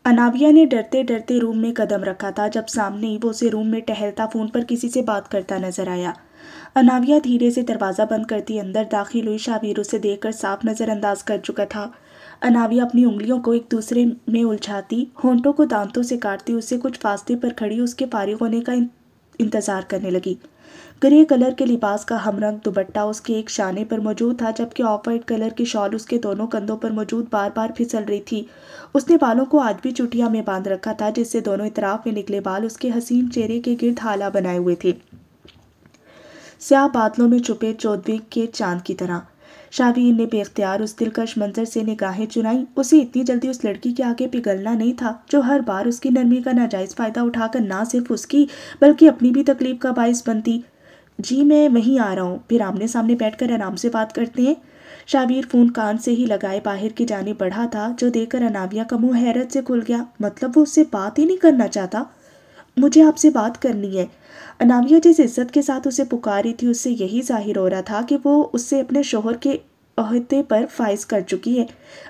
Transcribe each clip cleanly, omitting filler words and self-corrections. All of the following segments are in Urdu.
اناویہ نے ڈرتے ڈرتے روم میں قدم رکھا تھا جب سامنے ہی وہ اسے روم میں ٹہلتا فون پر کسی سے بات کرتا نظر آیا۔ اناویہ دھیرے سے دروازہ بند کرتی اندر داخل ہوئی۔ شابیر اسے دیکھ کر صاف نظر انداز کر چکا تھا۔ اناویہ اپنی انگلیوں کو ایک دوسرے میں الجھاتی، ہونٹوں کو دانتوں سے کاٹتی اسے کچھ فاصلے پر کھڑی اس کے فارغ ہونے کا انتظار کرنے لگی۔ گرے کلر کے لباس کا ہم رنگ دوپٹہ اس کے ایک شانے پر موجود تھا جبکہ آف وائٹ کلر کی شال اس کے دونوں کندھوں پر موجود بار بار پھسل رہی تھی۔ اس نے بالوں کو آج بھی چٹیا میں باندھ رکھا تھا جس سے دونوں اطراف میں نکلے بال اس کے حسین چہرے کے گرد ہالہ بنائے ہوئے تھے، سیاہ بادلوں میں چھپے چودویں کے چاند کی طرح۔ شابیر نے بے اختیار اس دلکش منظر سے نگاہیں چرائیں۔ اسے اتنی جلدی اس لڑکی کے آگے پگھلنا نہیں تھا جو ہر بار اس کی نرمی کا ناجائز فائدہ اٹھا کر نہ صرف اس کی بلکہ اپنی بھی تکلیف کا باعث بنتی۔ جی میں وہیں آ رہا ہوں، پھر آمنے سامنے بیٹھ کر آرام سے بات کرتے ہیں۔ شابیر فون کان سے ہی لگائے باہر کی جانب بڑھا تھا جو دیکھ کر اناویہ کا منہ حیرت سے کھل گیا۔ مطلب وہ اس سے بات ہی نہیں کرنا چاہتا؟ مجھے آپ سے بات کرنی ہے۔ اناویہ جس عزت کے ساتھ اسے پکاری تھی اس سے یہی ظاہر ہو رہا تھا کہ وہ اس سے اپنے شوہر کے عہدے پر فائز کر چکی ہے۔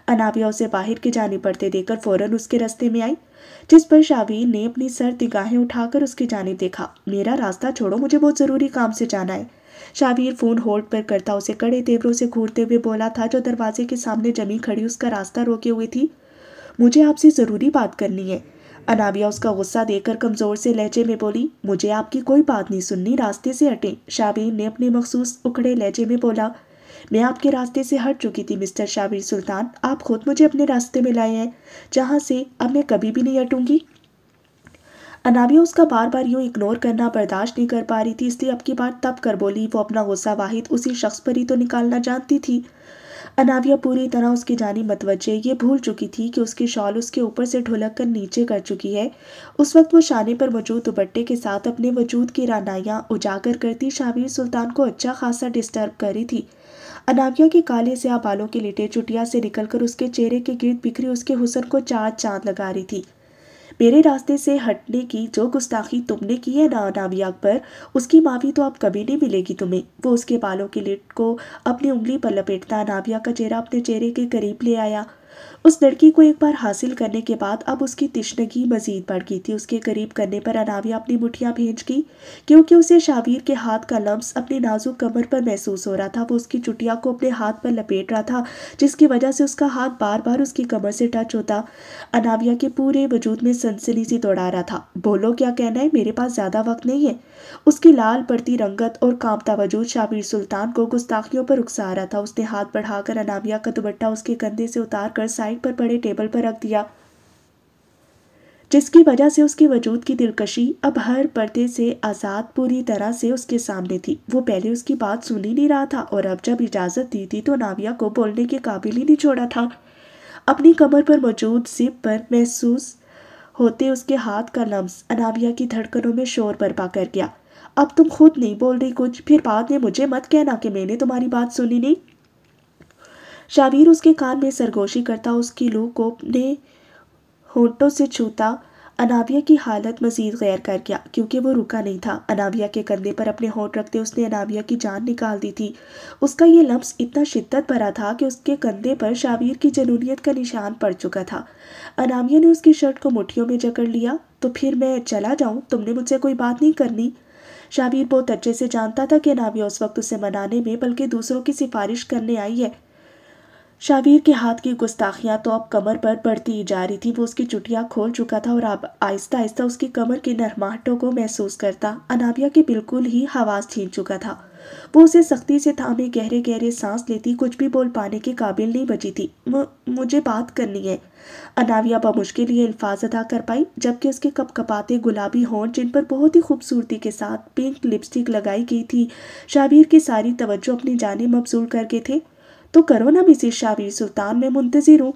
اناویہ اسے باہر کی جانب بڑھتے دیکھ کر فوراً اس کے راستے میں آئی، جس پر شابیر نے اپنی سرد نگاہیں اٹھا کر اس کی جانب دیکھا۔ میرا راستہ چھوڑو، مجھے بہت ضروری کام سے جانا ہے۔ شابیر فون ہولڈ پر کرتا اسے کڑے تیوروں سے گھورتے ہوئے بولا تھا جو دروازے کے سامنے جمی کھڑی اس کا راستہ روکے ہوئے تھی۔ مجھے آپ سے ضروری بات کرنی ہے۔ اناویہ اس کا غصہ دیکھ کر کمزور سے لہجے میں بولی، مجھے آپ کی کوئی بات نہیں سننی، راستے سے ہٹیں۔ شابیر نے اپنے مخصوص اکھڑے لہجے میں بولا، میں آپ کے راستے سے ہٹ چکی تھی مسٹر شابیر سلطان، آپ خود مجھے اپنے راستے میں لائے ہیں جہاں سے اب میں کبھی بھی نہیں ہٹوں گی۔ اناویہ اس کا بار بار یوں اگنور کرنا برداشت نہیں کر پا رہی تھی، اس لیے اب کی بات تب کر بولی۔ وہ اپنا غصہ واحد اسی شخص پر ہی تو نکالنا جانتی تھی۔ اناویہ پوری طرح اس کی جانب متوجہ یہ بھول چکی تھی کہ اس کی شال اس کے اوپر سے ڈھلک کر نیچے کر چکی ہے۔ اس وقت وہ شانے پر موجود دوپٹے کے ساتھ اپنے وجود کی رعنائیاں اجاگر کرتی شابیر سلطان کو اچھا خاصا ڈسٹرب کر رہی تھی۔ اناویہ کے کالے سیاہ بالوں کی لٹیں چٹیا سے نکل کر اس کے چہرے کے گرد بکھری اس کے حسن کو چار چاند لگا رہی تھی۔ میرے راستے سے ہٹنے کی جو گستاخی تم نے کی ہے نا اناویہ اکبر، اس کی معافی تو اب کبھی نہیں ملے گی تمہیں۔ وہ اس کے بالوں کی لٹ کو اپنی انگلی پر لپیٹتا اناویہ کا چہرہ اپنے چہرے کے قریب لے آیا۔ اس لڑکی کو ایک بار حاصل کرنے کے بعد اب اس کی تشنگی مزید بڑھ گئی تھی۔ اس کے قریب کرنے پر اناویہ اپنی مٹھیاں بھینچ گئی کیونکہ اسے شابیر کے ہاتھ کا لمس اپنی نازک کمر پر محسوس ہو رہا تھا۔ وہ اس کی چٹیا کو اپنے ہاتھ پر لپیٹ رہا تھا جس کی وجہ سے اس کا ہاتھ بار بار اس کی کمر سے ٹچ ہوتا اناویہ کے پورے وجود میں سنسنی سی دوڑا رہا تھا۔ بولو کیا کہنا ہے، میرے پاس زیادہ وقت نہیں ہے۔ اس کی لال پڑتی رنگت اور کانپتا وجود شابیر سلطان کو گستاخیوں پر اکسا رہا تھا۔ اس نے ہاتھ بڑھا کر اناویہ کا دوپٹہ اس کے کندھے سے اتار کر سائڈ پر پڑے ٹیبل پر رکھ دیا جس کی وجہ سے اس کے وجود کی دلکشی اب ہر پردے سے آزاد پوری طرح سے اس کے سامنے تھی۔ وہ پہلے اس کی بات سن ہی نہیں رہا تھا اور اب جب اجازت دی تھی تو اناویہ کو بولنے کے قابل ہی نہیں چھوڑا تھا۔ اپنی کمر پر موجود زپ پر محسوس ہوتے اس کے ہاتھ کا لمس اناویہ کی دھڑکنوں میں شور برپا کر گیا۔ اب تم خود نہیں بول رہی کچھ، پھر بعد میں مجھے مت کہنا کہ میں نے تمہاری بات سنی نہیں۔ شابیر اس کے کان میں سرگوشی کرتا اس کی لو کو اپنے ہونٹوں سے چھوتا اناویہ کی حالت مزید غیر کر گیا کیونکہ وہ رکا نہیں تھا۔ اناویہ کے کندھے پر اپنے ہونٹ رکھتے اس نے اناویہ کی جان نکال دی تھی۔ اس کا یہ لمس اتنا شدت بھرا تھا کہ اس کے کندھے پر شابیر کی جنونیت کا نشان پڑ چکا تھا۔ اناویہ نے اس کی شرٹ کو مٹھیوں میں جکڑ لیا۔ تو پھر میں چلا جاؤں، تم نے مجھ سے کوئی بات نہیں کرنی؟ شابیر بہت اچھے سے جانتا تھا کہ اناویہ اس وقت اسے منانے میں بلکہ دوسروں کی سفارش کرنے آئی ہے۔ شابیر کے ہاتھ کی گستاخیاں تو اب کمر پر بڑھتی ہی جا رہی تھی۔ وہ اس کی چٹیاں کھول چکا تھا اور اب آہستہ آہستہ اس کی کمر کی نرماہٹوں کو محسوس کرتا اناویہ کے بالکل ہی حواس چھین چکا تھا۔ وہ اسے سختی سے تھامے گہرے گہرے سانس لیتی کچھ بھی بول پانے کے قابل نہیں بچی تھی۔ مجھے بات کرنی ہے، اناویہ بمشکل یہ الفاظ ادا کر پائی جبکہ اس کے کپ کپاتے گلابی ہونٹ جن پر بہت ہی خوبصورتی کے ساتھ پنک لپسٹک لگائی گئی تھی شابیر کی ساری توجہ اپنی جانب مبذول کر گئے تھے۔ تو کرو نا مسز شابیر سلطان، میں منتظر ہوں۔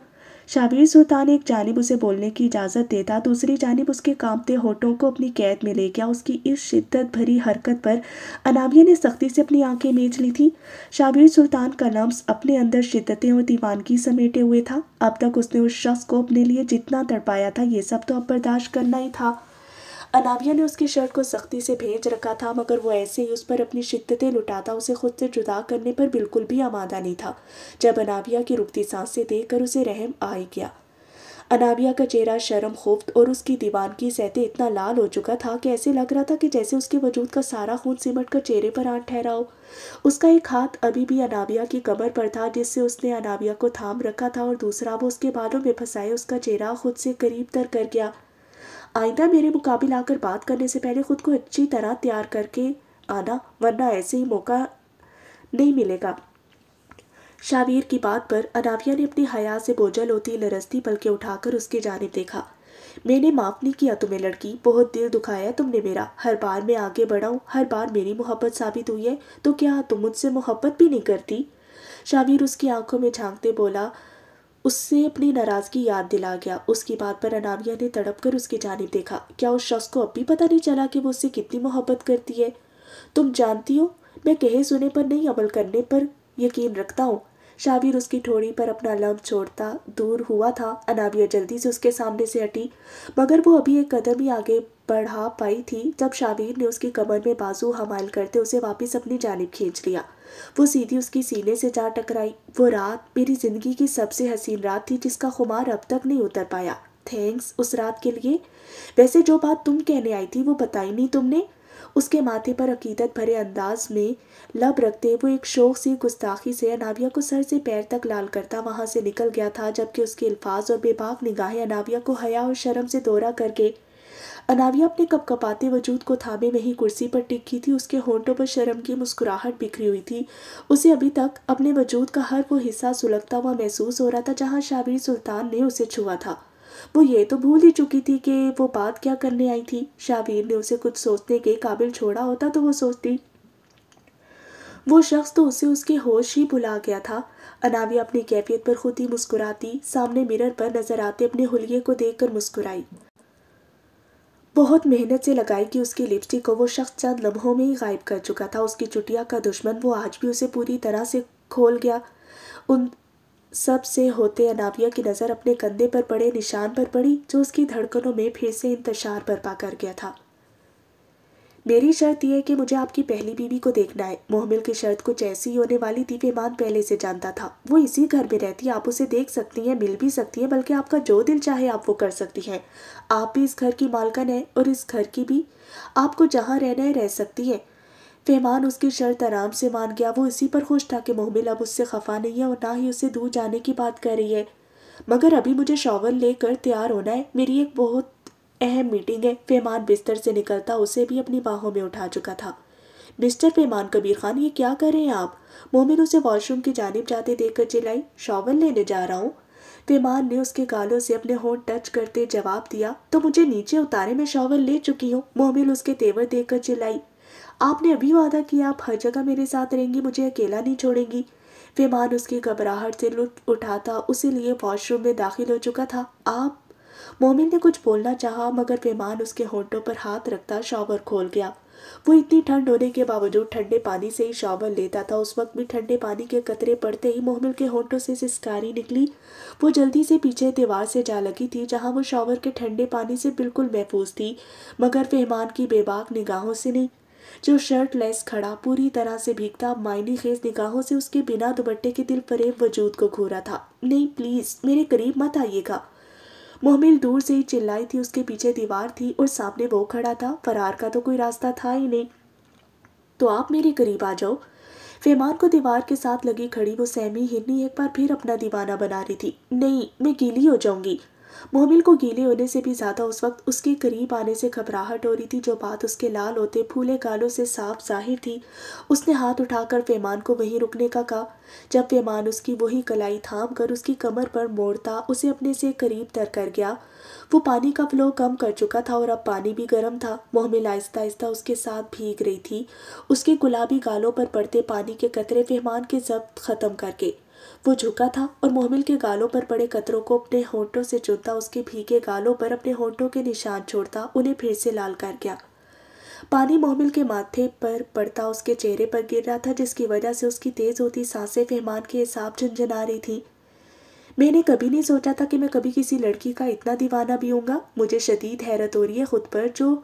شابیر سلطان ایک جانب اسے بولنے کی اجازت دیتا دوسری جانب اس کے کانپتے ہونٹوں کو اپنی قید میں لے گیا۔ اس کی اس شدت بھری حرکت پر اناویہ نے سختی سے اپنی آنکھیں میچ لی تھی۔ شابیر سلطان کا لمس اپنے اندر شدتیں اور دیوانگی سمیٹے ہوئے تھا۔ اب تک اس نے اس شخص کو اپنے لیے جتنا تڑپایا تھا یہ سب تو اب برداشت کرنا ہی تھا۔ اناویہ نے اس کی شرٹ کو سختی سے بھیج رکھا تھا مگر وہ ایسے ہی اس پر اپنی شدتیں لٹاتا اسے خود سے جدا کرنے پر بالکل بھی آمادہ نہیں تھا۔ جب اناویہ کی رکتی سانسیں دیکھ کر اسے رحم آ ہی گیا۔ انابیہ کا چہرہ شرم خفت اور اس کی دیوانگی سہتے اتنا لال ہو چکا تھا کہ ایسے لگ رہا تھا کہ جیسے اس کے وجود کا سارا خون سمٹ کر چہرے پر آن ٹھہرا ہو۔ اس کا ایک ہاتھ ابھی بھی انابیہ کی کمر پر تھا جس سے اس نے انابیہ کو تھام رکھا تھا، اور دوسرا وہ اس کے بالوں میں پھنسائے اس کا چہرہ خود سے قریب تر کر گیا۔ آئندہ میرے مقابل آ کر بات کرنے سے پہلے خود کو اچھی طرح تیار کر کے آنا، ورنہ ایسے ہی موقع نہیں ملے گا۔ شاویر کی بات پر انابیہ نے اپنی حیا سے بوجھل ہوتی لرزتی پلکیں اٹھا کر اس کی جانب دیکھا۔ میں نے معاف نہیں کیا تمہیں لڑکی، بہت دل دکھایا تم نے میرا۔ ہر بار میں آگے بڑھا ہوں، ہر بار میری محبت ثابت ہوئی ہے، تو کیا تم مجھ سے محبت بھی نہیں کرتی؟ شاویر اس کی آنکھوں میں جھانکتے بولا۔ اس سے اپنی ناراضگی یاد دلا گیا۔ اس کی بات پر انابیہ نے تڑپ کر اس کی جانب دیکھا۔ کیا اس شخص کو اب بھی پتہ نہیں چلا کہ وہ اس سے کتنی محبت کرتی ہے؟ تم جانتی ہو میں کہے سنے پر نہیں، عمل کرنے پر یقین رکھتا ہوں۔ شاویر اس کی ٹھوڑی پر اپنا لمب چھوڑتا دور ہوا تھا۔ انابیہ جلدی سے اس کے سامنے سے ہٹی، مگر وہ ابھی ایک قدم ہی آگے بڑھا پائی تھی جب شاویر نے اس کی کمر میں بازو حمائل کرتے اسے واپس اپنی جانب کھینچ لیا۔ وہ سیدھی اس کی سینے سے جا ٹکرائی۔ وہ رات میری زندگی کی سب سے حسین رات تھی جس کا خمار اب تک نہیں اتر پایا۔ تھینکس اس رات کے لیے۔ ویسے جو بات تم کہنے آئی تھی وہ بتائی نہیں تم نے؟ اس کے ماتھے پر عقیدت بھرے انداز میں لب رکھتے وہ ایک شوق سی گستاخی سے انابیہ کو سر سے پیر تک لال کرتا وہاں سے نکل گیا تھا، جبکہ اس کے الفاظ اور بے باک نگاہیں انابیہ کو حیا اور شرم سے دورہ کر کے انابیہ اپنے کپ کپاتے وجود کو تھامے وہیں کرسی پر ٹکی تھی۔ اس کے ہونٹوں پر شرم کی مسکراہٹ بکھری ہوئی تھی۔ اسے ابھی تک اپنے وجود کا ہر وہ حصہ سلگتا ہوا محسوس ہو رہا تھا جہاں شاویر سلطان نے اسے چھوا تھا۔ وہ یہ تو بھول ہی چکی تھی کہ وہ بات کیا کرنے آئی تھی۔ شاویر نے اسے کچھ سوچنے کے قابل چھوڑا ہوتا تو وہ سوچتی۔ وہ شخص تو اسے اس کے ہوش ہی بھلا گیا تھا۔ انابیہ اپنی کیفیت پر خود ہی مسکراتی سامنے مرر پر نظر آتے اپنے حلیے کو دیکھ کر مسکرائی۔ بہت محنت سے لگائی کہ اس کی لپسٹک کو وہ شخص چند لمحوں میں ہی غائب کر چکا تھا۔ اس کی چٹیا کا دشمن وہ آج بھی اسے پوری طرح سے کھول گیا۔ ان سب سے ہوتے انابیہ کی نظر اپنے کندھے پر پڑے نشان پر پڑی جو اس کی دھڑکنوں میں پھر سے انتشار برپا کر گیا تھا۔ میری شرط یہ ہے کہ مجھے آپ کی پہلی بیوی کو دیکھنا ہے۔ محمل کی شرط کچھ ایسی ہونے والی تھی پیمان پہلے سے جانتا تھا۔ وہ اسی گھر میں رہتی، آپ اسے دیکھ سکتی ہیں، مل بھی سکتی ہیں، بلکہ آپ کا جو دل چاہے آپ وہ کر سکتی ہیں۔ آپ بھی اس گھر کی مالکن ہیں اور اس گھر کی بھی، آپ کو جہاں رہنا ہے رہ سکتی ہیں۔ پیمان اس کی شرط آرام سے مان گیا۔ وہ اسی پر خوش تھا کہ محمل اب اس سے خفا نہیں ہے اور نہ ہی اسے دور جانے کی بات کر رہی ہے۔ مگر ابھی مجھے شاور لے کر تیار ہونا ہے، میری ایک بہت اہم میٹنگ ہے۔ پیمان بستر سے نکلتا اسے بھی اپنی باہوں میں اٹھا چکا تھا۔ مسٹر پیمان کبیر خان، یہ کیا کر رہے ہیں آپ؟ مومن اسے واش روم کی جانب جاتے دیکھ کر چلائی۔ شاور لینے جا رہا ہوں۔ پیمان نے اس کے گالوں سے اپنے ہونٹ ٹچ کرتے جواب دیا۔ تو مجھے نیچے اتارے، میں شاور لے چکی ہوں۔ مومن اس کے تیور دیکھ کر چلائی۔ آپ نے ابھی وعدہ کیا آپ ہر جگہ میرے ساتھ رہیں گی، مجھے اکیلا نہیں چھوڑیں گی۔ پیمان اس کی گھبراہٹ سے لطف اٹھاتا اسی لیے واش روم میں داخل ہو چکا تھا۔ آپ؟ مومن نے کچھ بولنا چاہا مگر پیمان اس کے ہونٹوں پر ہاتھ رکھتا شاور کھول گیا۔ وہ اتنی ٹھنڈ ہونے کے باوجود ٹھنڈے پانی سے ہی شاور لیتا تھا۔ اس وقت بھی ٹھنڈے پانی کے قطرے پڑتے ہی مومن کے ہونٹوں سے سسکاری نکلی۔ وہ جلدی سے پیچھے دیوار سے جا لگی تھی جہاں وہ شاور کے ٹھنڈے پانی سے بالکل محفوظ تھی، مگر پیمان کی بے باک نگاہوں سے نہیں، جو شرٹ لیس کھڑا پوری طرح سے بھیگتا معنی خیز نگاہوں سے اس کے بنا دوپٹے کے دل فریب وجود کو گھورا تھا۔ نہیں پلیز میرے قریب مت آئیے گا۔ محمل دور سے ہی چلائی تھی۔ اس کے پیچھے دیوار تھی اور سامنے وہ کھڑا تھا۔ فرار کا تو کوئی راستہ تھا ہی نہیں۔ تو آپ میرے قریب آ جاؤ۔ پیمان کو دیوار کے ساتھ لگی کھڑی وہ سہمی ہرنی ایک بار پھر اپنا دیوانہ بنا رہی تھی۔ نہیں، میں گیلی ہو جاؤں گی۔ محمل کو گیلے ہونے سے بھی زیادہ اس وقت اس کے قریب آنے سے گھبراہٹ ہو رہی تھی، جو بات اس کے لال ہوتے پھولے گالوں سے صاف ظاہر تھی۔ اس نے ہاتھ اٹھا کر پیمان کو وہیں رکنے کا کہا۔ جب پیمان اس کی وہی کلائی تھام کر اس کی کمر پر موڑتا اسے اپنے سے قریب تر کر گیا۔ وہ پانی کا فلو کم کر چکا تھا اور اب پانی بھی گرم تھا۔ محمل آہستہ آہستہ اس کے ساتھ بھیگ رہی تھی، اس کے گلابی گالوں پر پڑتے پانی کے قطرے پیمان کے ضبط ختم کر کے۔ وہ جھکا تھا اور محمل کے گالوں پر پڑے قطروں کو اپنے ہونٹوں سے چنتا، اس کے بھیگے گالوں پر اپنے ہونٹوں کے نشان چھوڑتا، انہیں پھر سے لال کر گیا۔ پانی محمل کے ماتھے پر پڑتا اس کے چہرے پر گر رہا تھا، جس کی وجہ سے اس کی تیز ہوتی سانسیں پیمان کے اعصاب جھنجھنا رہی تھیں۔ میں نے کبھی نہیں سوچا تھا کہ میں کبھی کسی لڑکی کا اتنا دیوانہ بھی ہوں گا۔ مجھے شدید حیرت ہو رہی ہے خود پر، جو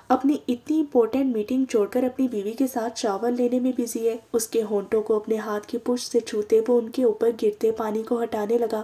اپنی اتنی امپورٹنٹ میٹنگ چھوڑ کر اپنی بیوی کے ساتھ شاور لینے میں بزی ہے۔ اس کے ہونٹوں کو اپنے ہاتھ کی پشت سے چھوتے وہ ان کے اوپر گرتے پانی کو ہٹانے لگا۔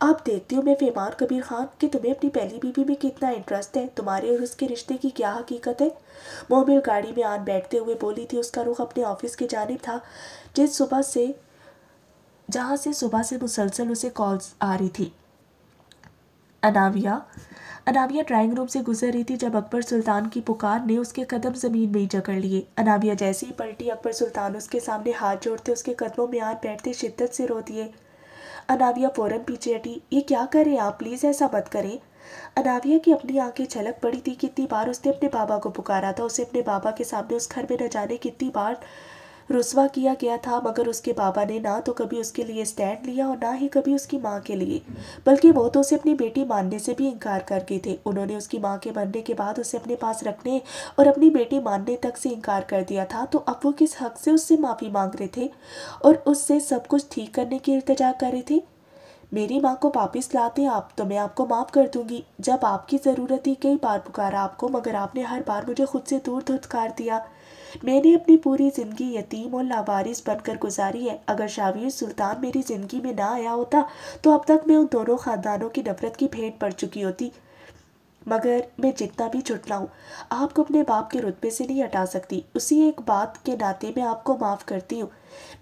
آپ دیکھتی ہو میں پیمان کبیر خان کہ تمہیں اپنی پہلی بیوی میں کتنا انٹرسٹ ہے، تمہارے اور اس کے رشتے کی کیا حقیقت ہے؟ مومل گاڑی میں آن بیٹھتے ہوئے بولی تھی۔ اس کا رخ اپنے آفس کی جانب تھا جہاں سے صبح سے مسلسل اسے کالز آ رہی تھی۔ اناویہ ڈرائنگ روم سے گزر رہی تھی جب اکبر سلطان کی پکار نے اس کے قدم زمین میں ہی جکڑ لیے۔ اناویہ جیسے ہی پلٹی، اکبر سلطان اس کے سامنے ہاتھ جوڑتے اس کے قدموں میں آن بیٹھتے شدت سے رو دیے۔ اناویہ فوراً پیچھے ہٹی۔ یہ کیا کریں آپ، پلیز ایسا مت کریں۔ اناویہ کی اپنی آنکھیں چھلک پڑی تھی۔ کتنی بار اس نے اپنے بابا کو پکارا تھا، اسے اپنے بابا کے سامنے اس گھر میں نہ جانے کتنی بار رسوا کیا گیا تھا، مگر اس کے بابا نے نہ تو کبھی اس کے لیے سٹینڈ لیا اور نہ ہی کبھی اس کی ماں کے لیے، بلکہ وہ تو اسے اپنی بیٹی ماننے سے بھی انکار کر گئے تھے۔ انہوں نے اس کی ماں کے مرنے کے بعد اسے اپنے پاس رکھنے اور اپنی بیٹی ماننے تک سے انکار کر دیا تھا، تو اب وہ کس حق سے اس سے معافی مانگ رہے تھے اور اس سے سب کچھ ٹھیک کرنے کی التجا کر رہے تھے؟ میری ماں کو واپس لاتے آپ تو میں آپ کو معاف کر دوں گی۔ جب آپ کی ضرورت تھی کئی بار پکارا آپ کو، مگر آپ نے ہر بار مجھے خود سے دور دھتکار دیا۔ میں نے اپنی پوری زندگی یتیم اور لاوارث بن کر گزاری ہے۔ اگر شاویر سلطان میری زندگی میں نہ آیا ہوتا تو اب تک میں ان دونوں خاندانوں کی نفرت کی بھیٹ پڑ چکی ہوتی، مگر میں جتنا بھی جھٹلاؤں آپ کو اپنے باپ کے رتبے سے نہیں ہٹا سکتی۔ اسی ایک بات کے ناطے میں آپ کو معاف کرتی ہوں۔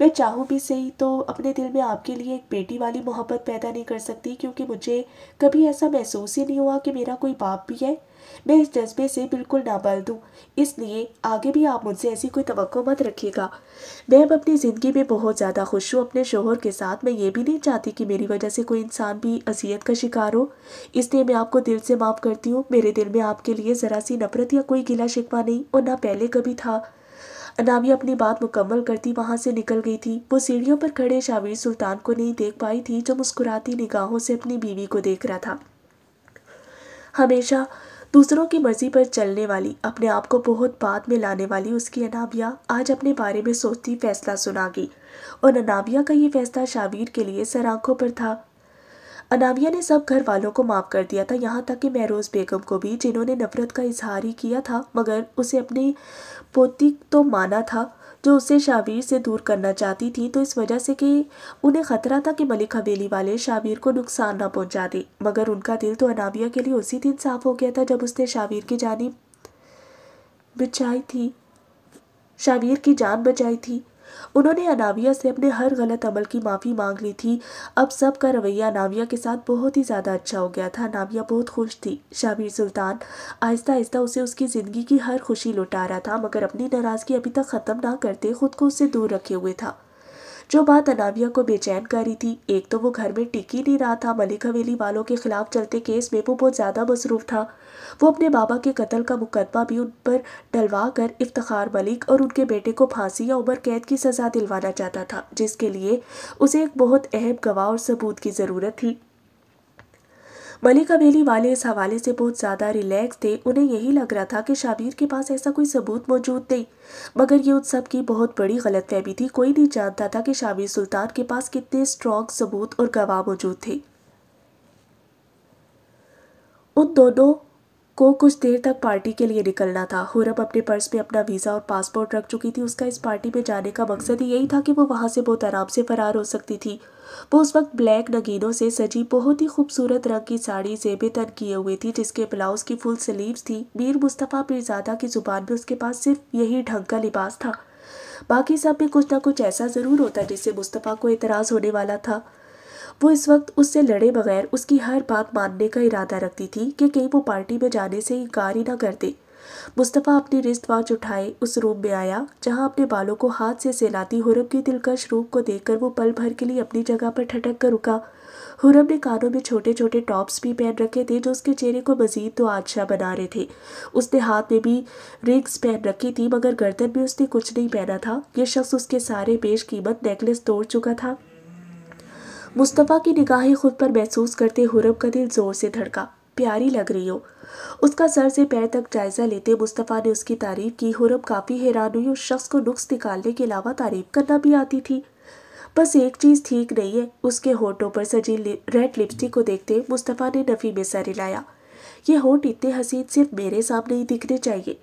میں چاہوں بھی صحیح تو اپنے دل میں آپ کے لیے ایک بیٹی والی محبت پیدا نہیں کر سکتی، کیونکہ مجھے کبھی ایسا محسوس ہی نہیں ہوا کہ میرا کوئی باپ بھی ہے۔ میں اس جذبے سے بالکل نابلد ہوں، اس لیے آگے بھی آپ مجھ سے ایسی کوئی توقع مت رکھیے گا۔ میں اب اپنی زندگی میں بہت زیادہ خوش ہوں اپنے شوہر کے ساتھ۔ میں یہ بھی نہیں چاہتی کہ میری وجہ سے کوئی انسان بھی اذیت کا شکار ہو، اس لیے میں آپ کو دل سے معاف کرتی ہوں۔ میرے دل میں آپ کے لیے ذرا سی نفرت یا کوئی گلا شکوہ نہیں، اور نہ پہلے کبھی تھا۔ اناویہ اپنی بات مکمل کرتی وہاں سے نکل گئی تھی۔ وہ سیڑھیوں پر کھڑے شاویر سلطان کو نہیں دیکھ پائی تھی، جو مسکراتی نگاہوں سے اپنی بیوی کو دیکھ رہا تھا۔ ہمیشہ دوسروں کی مرضی پر چلنے والی، اپنے آپ کو بہت بعد میں لانے والی اس کی اناویہ آج اپنے بارے میں سوچتی فیصلہ سنا گئی، اور اناویہ کا یہ فیصلہ شاویر کے لیے سر آنکھوں پر تھا۔ اناویہ نے سب گھر والوں کو معاف کر دیا تھا، یہاں تک کہ مہروز بیگم کو بھی، جنہوں نے نفرت کا اظہار ہی کیا تھا، مگر اسے اپنی پوتی تو مانا تھا جو اسے شاویر سے دور کرنا چاہتی تھی، تو اس وجہ سے کہ انہیں خطرہ تھا کہ ملک حویلی والے شاویر کو نقصان نہ پہنچا دے۔ مگر ان کا دل تو اناویہ کے لیے اسی دن صاف ہو گیا تھا جب اس نے شاویر کی جان بچائی تھی۔ انہوں نے اناویہ سے اپنے ہر غلط عمل کی معافی مانگ لی تھی۔ اب سب کا رویہ اناویہ کے ساتھ بہت ہی زیادہ اچھا ہو گیا تھا۔ اناویہ بہت خوش تھی۔ شاویر سلطان آہستہ آہستہ اسے اس کی زندگی کی ہر خوشی لوٹا رہا تھا، مگر اپنی ناراضگی ابھی تک ختم نہ کرتے خود کو اس سے دور رکھے ہوئے تھا۔ جو بات اناویہ کو بے چین کر رہی تھی، ایک تو وہ گھر میں ٹک ہی نہیں رہا تھا، ملک حویلی والوں کے خلاف چلتے کیس میں وہ بہت زیادہ مصروف تھا۔ وہ اپنے بابا کے قتل کا مقدمہ بھی ان پر ڈلوا کر افتخار ملک اور ان کے بیٹے کو پھانسی یا عمر قید کی سزا دلوانا چاہتا تھا، جس کے لیے اسے ایک بہت اہم گواہ اور ثبوت کی ضرورت تھی۔ ملک حویلی والے اس حوالے سے بہت زیادہ ریلیکس تھے۔ انہیں یہی لگ رہا تھا کہ شاویر کے پاس ایسا کوئی ثبوت موجود نہیں، مگر یہ ان سب کی بہت بڑی غلط فہمی تھی۔ کوئی نہیں جانتا تھا کہ شاویر سلطان کے پاس کتنے سٹرانگ ثبوت اور گواہ موجود تھے۔ ان دونوں کو کچھ دیر تک پارٹی کے لیے نکلنا تھا۔ خرم اپنے پرس میں اپنا ویزا اور پاسپورٹ رکھ چکی تھی۔ اس کا اس پارٹی میں جانے کا مقصد ہی یہی تھا کہ وہ وہاں سے بہت آرام سے فرار ہو سکتی تھی۔ وہ اس وقت بلیک نگینوں سے سجی بہت ہی خوبصورت رنگ کی ساڑی زیبیں تن کیے ہوئے تھی، جس کے بلاؤز کی فل سلیوز تھی۔ میر مصطفیٰ پیرزادہ کی زبان میں اس کے پاس صرف یہی ڈھنگ کا لباس تھا، باقی سب میں کچھ نہ کچھ ایسا ضرور ہوتا جس سے مصطفیٰ کو اعتراض ہونے والا تھا۔ وہ اس وقت اس سے لڑے بغیر اس کی ہر بات ماننے کا ارادہ رکھتی تھی کہ کہیں وہ پارٹی میں جانے سے انکار ہی نہ کر دے۔ مصطفیٰ اپنی رسٹ واچ اٹھائے اس روم میں آیا جہاں اپنے بالوں کو ہاتھ سے سہلاتی خرم کی دلکش روپ کو دیکھ کر وہ پل بھر کے لیے اپنی جگہ پر ٹھٹک کر رکا۔ خرم نے کانوں میں چھوٹے چھوٹے ٹاپس بھی پہن رکھے تھے جو اس کے چہرے کو مزید تو آدشا بنا رہے تھے۔ اس نے ہاتھ میں بھی رنگز پہن رکھی تھی، مگر گردن میں اس نے کچھ نہیں پہنا تھا۔ یہ شخص اس کے سارے بیش قیمت نیکلس توڑ چکا تھا۔ مصطفیٰ کی نگاہیں خود پر محسوس کرتے خرم کا دل زور سے دھڑکا۔ پیاری لگ رہی ہو، اس کا سر سے پیر تک جائزہ لیتے مصطفیٰ نے اس کی تعریف کی۔ خرم کافی حیران ہوئی، اس شخص کو نقص نکالنے کے علاوہ تعریف کرنا بھی آتی تھی۔ بس ایک چیز ٹھیک نہیں ہے، اس کے ہونٹوں پر سجی ریڈ لپسٹک کو دیکھتے مصطفیٰ نے نفی میں سر ہلایا۔ یہ ہونٹ اتنے حسین صرف میرے سامنے ہی دکھنے چاہیے۔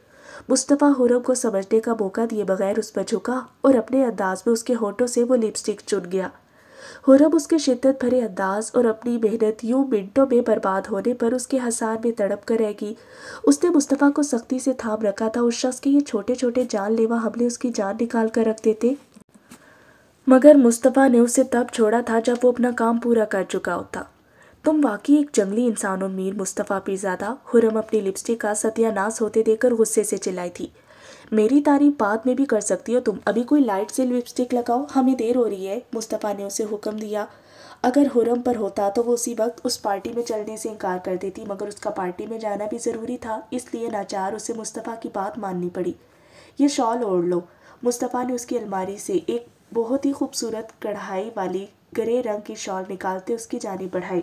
مصطفیٰ خرم کو سمجھنے کا موقع دیے بغیر اس پر جھکا اور اپنے انداز میں اس کے ہونٹوں سے وہ لپسٹک چن گیا۔ خرم اس کے شدت بھرے انداز اور اپنی محنت یوں منٹوں میں برباد ہونے پر اس کے حسان میں تڑپ کر رہ گئی۔ اس نے مصطفیٰ کو سختی سے تھام رکھا تھا، اس شخص کے یہ چھوٹے چھوٹے جان لیوا حملے اس کی جان نکال کر رکھ دیتے، مگر مصطفیٰ نے اسے تب چھوڑا تھا جب وہ اپنا کام پورا کر چکا ہوتا۔ تم واقعی ایک جنگلی انسان ہو میر مصطفیٰ پیرزادہ، خرم اپنی لپسٹک کا ستیہ ناش ہوتے دیکھ کر غصے سے چلائی تھی۔ میری تعریف بعد میں بھی کر سکتی ہو تم، ابھی کوئی لائٹ سے لپسٹک لگاؤ، ہمیں دیر ہو رہی ہے، مصطفیٰ نے اسے حکم دیا۔ اگر خرم پر ہوتا تو وہ اسی وقت اس پارٹی میں چلنے سے انکار کر دیتی، مگر اس کا پارٹی میں جانا بھی ضروری تھا، اس لیے ناچار اسے مصطفیٰ کی بات ماننی پڑی۔ یہ شال اوڑھ لو، مصطفیٰ نے اس کی الماری سے ایک بہت ہی خوبصورت کڑھائی والی گرے رنگ کی شال نکالتے اس کی جانب بڑھائی،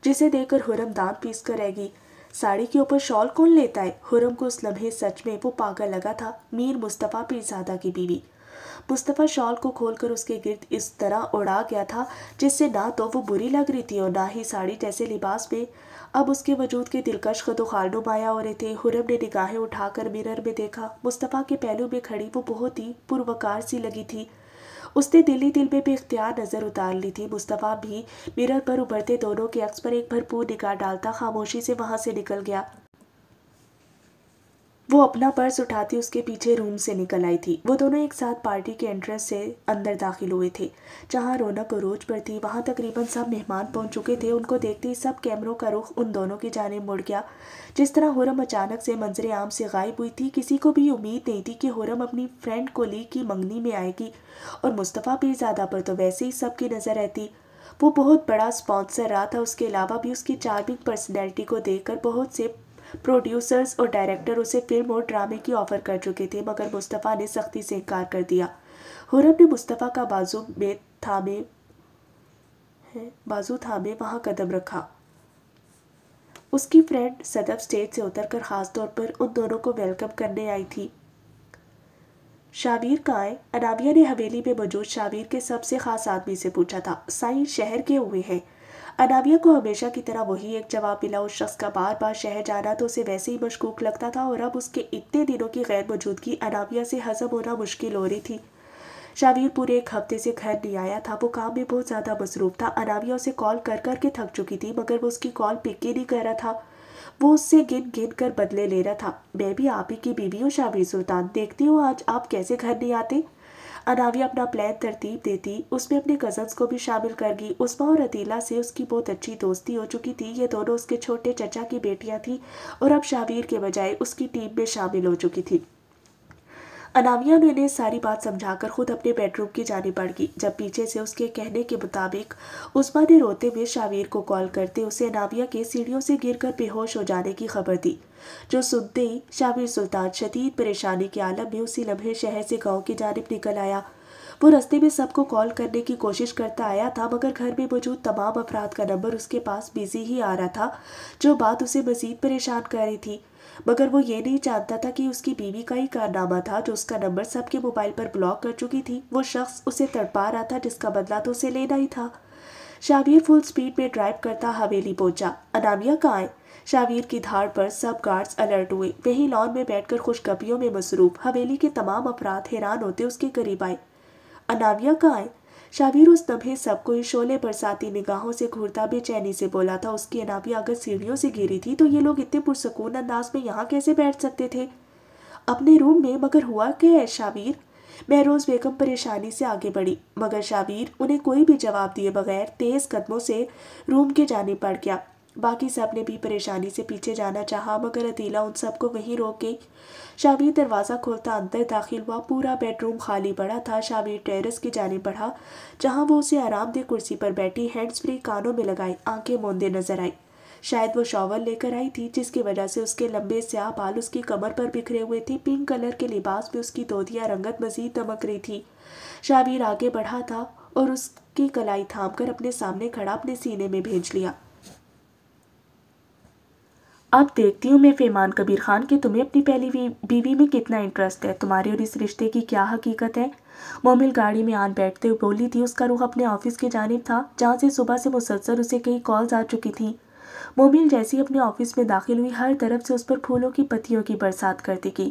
جسے دیکھ کر خرم دانت پیس کر رہ گئی۔ ساڑی کے اوپر شال کون لیتا ہے؟ خرم کو اس لمحے سچ میں وہ پاگل لگا تھا، میر مصطفیٰ پیرزادہ کی بیوی۔ مصطفیٰ شال کو کھول کر اس کے گرد اس طرح اڑا گیا تھا جس سے نہ تو وہ بری لگ رہی تھی اور نہ ہی ساڑی جیسے لباس میں اب اس کے وجود کے دلکش خد و خال نمایاں ہو رہے تھے۔ خرم نے نگاہیں اٹھا کر مرر میں دیکھا، مصطفیٰ کے پہلو میں کھڑی وہ بہت ہی پروقار سی لگی تھی۔ اس نے دل ہی دل میں بے اختیار نظر اتار لی تھی۔ مصطفیٰ بھی مرر پر ابھرتے دونوں کے عکس پر ایک بھرپور نگاہ ڈالتا خاموشی سے وہاں سے نکل گیا۔ وہ اپنا پرس اٹھاتی اس کے پیچھے روم سے نکل آئی تھی۔ وہ دونوں ایک ساتھ پارٹی کے انٹرنس سے اندر داخل ہوئے تھے، جہاں رونق عروج پر تھی۔ وہاں تقریباً سب مہمان پہنچ چکے تھے۔ ان کو دیکھتے ہی سب کیمروں کا رخ ان دونوں کی جانب مڑ گیا۔ جس طرح خرم اچانک سے منظر عام سے غائب ہوئی تھی، کسی کو بھی امید نہیں تھی کہ خرم اپنی فرینڈ کولیگ کی منگنی میں آئے گی، اور مصطفیٰ پیرزادہ پر تو ویسے ہی سب کی نظر رہتی۔ وہ بہت بڑا اسپانسر رہا تھا، اس کے علاوہ بھی اس کی چارمنگ پرسنالٹی کو دیکھ کر بہت سے پروڈیوسرز اور ڈائریکٹر اسے فلم اور ڈرامے کی آفر کر چکے تھے، مگر مصطفیٰ نے سختی سے انکار کر دیا۔ خرم نے مصطفیٰ کا بازو تھامے وہاں قدم رکھا۔ اس کی فرینڈ صدف سٹیج سے اتر کر خاص طور پر ان دونوں کو ویلکم کرنے آئی تھی۔ شاویر کہاں ہے؟ اناویہ نے حویلی میں موجود شاویر کے سب سے خاص آدمی سے پوچھا تھا۔ سائیں شہر گئے ہوئے ہیں۔ اناویہ کو ہمیشہ کی طرح وہی ایک جواب ملا۔ اس شخص کا بار بار شہر جانا تو اسے ویسے ہی مشکوک لگتا تھا، اور اب اس کے اتنے دنوں کی غیر موجودگی اناویہ سے ہضم ہونا مشکل ہو رہی تھی۔ شاویر پورے ایک ہفتے سے گھر نہیں آیا تھا، وہ کام میں بہت زیادہ مصروف تھا۔ اناویہ اسے کال کر کر کے تھک چکی تھی، مگر وہ اس کی کال پک ہی نہیں کر رہا تھا۔ وہ اس سے گن گن کر بدلے لے رہا تھا۔ میں بھی آپ ہی کی بیوی ہوں شاویر سلطان، دیکھتی ہوں آج آپ کیسے گھر نہیں آتے۔ اناویہ اپنا پلان ترتیب دیتی، اس میں اپنے کزنز کو بھی شامل کر گئی۔ عثما اور عطیلہ سے اس کی بہت اچھی دوستی ہو چکی تھی، یہ دونوں اس کے چھوٹے چچا کی بیٹیاں تھیں اور اب شاویر کے بجائے اس کی ٹیم میں شامل ہو چکی تھی۔ اناویہ نے انہیں ساری بات سمجھا کر خود اپنے بیڈ روم کی جانب بڑھ گئی، جب پیچھے سے اس کے کہنے کے مطابق عثما نے روتے ہوئے شاویر کو کال کرتے اسے اناویہ کے سیڑھیوں سے گر کر بے ہوش ہو جانے کی خبر دی، جو سنتے ہی شاویر سلطان شدید پریشانی کے عالم میں اسی لمحے شہر سے گاؤں کی جانب نکل آیا۔ وہ رستے میں سب کو کال کرنے کی کوشش کرتا آیا تھا، مگر گھر میں موجود تمام افراد کا نمبر اس کے پاس بزی ہی آ رہا تھا، جو بات اسے مزید پریشان کر رہی تھی۔ مگر وہ یہ نہیں جانتا تھا کہ اس کی بیوی کا ہی کارنامہ تھا جو اس کا نمبر سب کے موبائل پر بلاک کر چکی تھی۔ وہ شخص اسے تڑپا رہا تھا جس کا بدلہ تو اسے لینا ہی تھا۔ شاویر فل سپیڈ میں ڈرائیو کرتا حویلی پہنچا۔ اناویہ کہاں ہے؟ شاویر کی دھاڑ پر سب گارڈز الرٹ ہوئے، وہی لان میں بیٹھ کر خوشخبریوں میں مصروف۔ حویلی کے تمام افراد حیران ہوتے اس کے قریب آئے۔ اناویہ کہاں ہے؟ شاویر اس لمحے سب کو شعلے برساتی نگاہوں سے گھورتا بے چینی سے بولا تھا، اس کی اناویہ اگر سیڑھیوں سے گری تھی تو یہ لوگ اتنے پرسکون انداز میں یہاں کیسے بیٹھ سکتے تھے؟ اپنے روم میں؟ مگر ہوا کیا ہے شاویر؟ مہروز بیگم پریشانی سے آگے بڑھی، مگر شاویر انہیں کوئی بھی جواب دیے بغیر تیز قدموں سے روم کی جانب بڑھ گیا۔ باقی سب نے بھی پریشانی سے پیچھے جانا چاہا، مگر عطیلہ ان سب کو وہیں روک گئی۔ شاویر دروازہ کھولتا اندر داخل ہوا، پورا بیڈ روم خالی پڑا تھا۔ شاویر ٹیرس کی جانب بڑھا، جہاں وہ اسے آرام دہ کرسی پر بیٹھی ہینڈز فری کانوں میں لگائی آنکھیں موندے نظر آئی۔ شاید وہ شاور لے کر آئی تھی، جس کی وجہ سے اس کے لمبے سیاہ بال اس کی کمر پر بکھرے ہوئے تھے۔ پنک کلر کے لباس میں اس کی دودھیا رنگت مزید دمک رہی تھی۔ شاویر آگے بڑھا تھا اور اس کی کلائی تھام کر اپنے سامنے کھڑا اپنے سینے میں بھیج لیا۔ اب دیکھتی ہوں میں پیمان کبیر خان کہ تمہیں اپنی پہلی بیوی میں کتنا انٹرسٹ ہے، تمہارے اور اس رشتے کی کیا حقیقت ہے؟ مومل گاڑی میں آن بیٹھتے ہوئے بولی تھی۔ اس کا رخ اپنے آفس کی جانب تھا، جہاں سے صبح سے مسلسل اسے کئی کالز آ چکی تھیں۔ مومل جیسی اپنے آفس میں داخل ہوئی، ہر طرف سے اس پر پھولوں کی پتیوں کی برسات کرتی گئی۔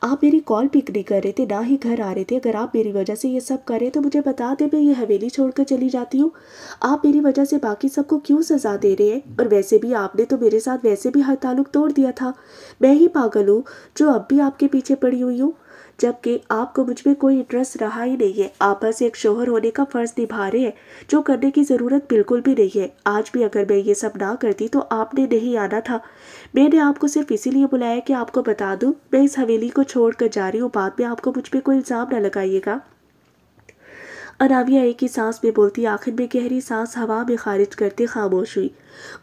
آپ میری کال پک نہیں کر رہے تھے، نہ ہی گھر آ رہے تھے۔ اگر آپ میری وجہ سے یہ سب کر رہے تو مجھے بتا دیں، میں یہ حویلی چھوڑ کر چلی جاتی ہوں۔ آپ میری وجہ سے باقی سب کو کیوں سزا دے رہے ہیں؟ اور ویسے بھی آپ نے تو میرے ساتھ ویسے بھی ہر تعلق توڑ دیا تھا۔ میں ہی پاگل ہوں جو اب بھی آپ کے پیچھے پڑی ہوئی ہوں، جبکہ آپ کو مجھ میں کوئی انٹرسٹ رہا ہی نہیں ہے۔ آپ بس ایک شوہر ہونے کا فرض نبھا رہے ہیں، جو کرنے کی ضرورت بالکل بھی نہیں ہے۔ آج بھی اگر میں یہ سب نہ کرتی تو آپ نے نہیں آنا تھا۔ میں نے آپ کو صرف اسی لیے بلایا کہ آپ کو بتا دوں میں اس حویلی کو چھوڑ کر جا رہی ہوں، بعد میں آپ کو مجھ پہ کوئی الزام نہ لگائیے گا۔ انامیہ ایک ہی سانس میں بولتی، آخر میں گہری سانس ہوا میں خارج کرتے خاموش ہوئی۔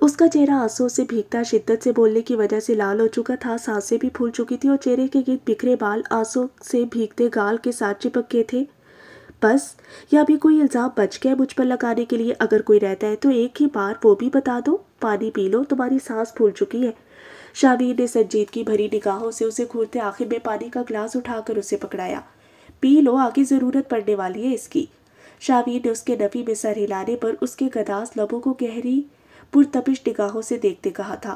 اس کا چہرہ آنسوؤں سے بھیگتا، شدت سے بولنے کی وجہ سے لال ہو چکا تھا، سانسیں بھی پھول چکی تھی اور چہرے کے گرد بکھرے بال آنسوؤں سے بھیگتے گال کے ساتھ چپک گئے تھے۔ بس، یا بھی کوئی الزام بچ گیا مجھ پر لگانے کے لیے؟ اگر کوئی رہتا ہے تو ایک ہی بار وہ بھی بتا دو۔ پانی پی لو، تمہاری سانس پھول چکی ہے۔ شاویر نے سنجیدگی بھری نگاہوں سے اسے گھورتے آخر میں پانی کا گلاس اٹھا کر اسے پکڑایا۔ پی لو، آگے ضرورت پڑنے والی ہے اس کی۔ شاویر نے اس کے نفی میں سر ہلانے پر اس کے گداز لبوں کو گہری پرتپش نگاہوں سے دیکھتے کہا تھا۔